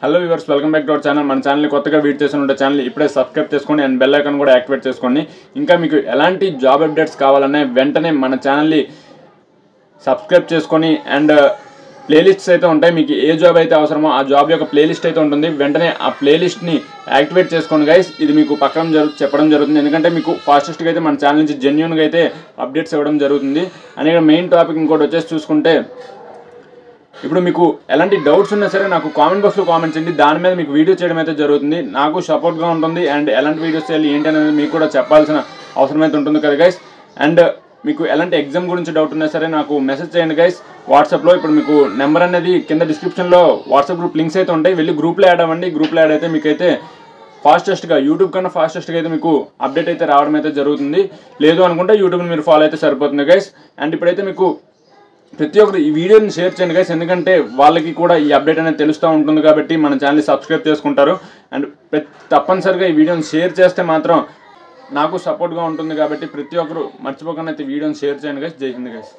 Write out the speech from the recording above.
Hello viewers, welcome back to our channel. మన ఛానల్ని కొత్తగా వీడియో చేస్తున్న ఛానల్ ఇప్పుడే సబ్స్క్రైబ్ చేసుకోండి అండ్ బెల్ ఐకాన్ కూడా యాక్టివేట్ చేసుకోండి. ఇంకా మీకు ఎలాంటి జాబ్ అప్డేట్స్ కావాలన్నా వెంటనే మన ఛానల్ని సబ్స్క్రైబ్ చేసుకొని అండ్ ప్లేలిస్ట్స్ అయితే ఉంటాయి. మీకు ఏ జాబ్ అయితే అవసరమో ఆ జాబ్ యొక్క ప్లేలిస్ట్ అయితే ఉంటుంది. వెంటనే ఆ ప్లేలిస్ట్ని యాక్టివేట్ చేసుకోండి గైస్. ఇది మీకు పక్కన చెప్పడం జరుగుతుంది, ఎందుకంటే మీకు ఫాస్టెస్ట్గా అయితే మన ఛానల్ నుంచి జెన్యూన్గా అయితే అప్డేట్స్ ఇవ్వడం జరుగుతుంది. అండ్ ఇక్కడ మెయిన్ టాపిక్ ఇంకోటి వచ్చేసి చూసుకుంటే, ఇప్పుడు మీకు ఎలాంటి డౌట్స్ ఉన్నా సరే నాకు కామెంట్ బాక్స్లో కామెంట్ చేయండి. దాని మీద మీకు వీడియో చేయడం అయితే జరుగుతుంది. నాకు సపోర్ట్గా ఉంటుంది అండ్ ఎలాంటి వీడియోస్ చేయాలి ఏంటి అనేది మీకు కూడా చెప్పాల్సిన అవసరం అయితే ఉంటుంది కదా గైస్. అండ్ మీకు ఎలాంటి ఎగ్జామ్ గురించి డౌట్ ఉన్నా సరే నాకు మెసేజ్ చేయండి గైస్ వాట్సాప్లో. ఇప్పుడు మీకు నెంబర్ అనేది కింద డిస్క్రిప్షన్లో వాట్సాప్ గ్రూప్ లింక్స్ అయితే ఉంటాయి. వెళ్ళి గ్రూప్లో యాడ్ అవ్వండి. గ్రూప్లో యాడ్ అయితే మీకైతే ఫాస్టెస్ట్గా యూట్యూబ్ కన్నా ఫాస్టెస్ట్గా అయితే మీకు అప్డేట్ అయితే రావడం అయితే జరుగుతుంది. లేదు అనుకుంటే యూట్యూబ్ని మీరు ఫాలో అయితే సరిపోతుంది గైస్. అండ్ ఇప్పుడైతే మీకు ప్రతి ఒక్కరు ఈ వీడియోని షేర్ చేయండి గైస్, ఎందుకంటే వాళ్ళకి కూడా ఈ అప్డేట్ అనేది తెలుస్తూ ఉంటుంది కాబట్టి మన ఛానల్ని సబ్స్క్రైబ్ చేసుకుంటారు. అండ్ తప్పనిసరిగా ఈ వీడియోని షేర్ చేస్తే మాత్రం నాకు సపోర్ట్గా ఉంటుంది కాబట్టి ప్రతి ఒక్కరు మర్చిపోకుండా అయితే వీడియోని షేర్ చేయండి గైస్. జై హింద్ గైస్.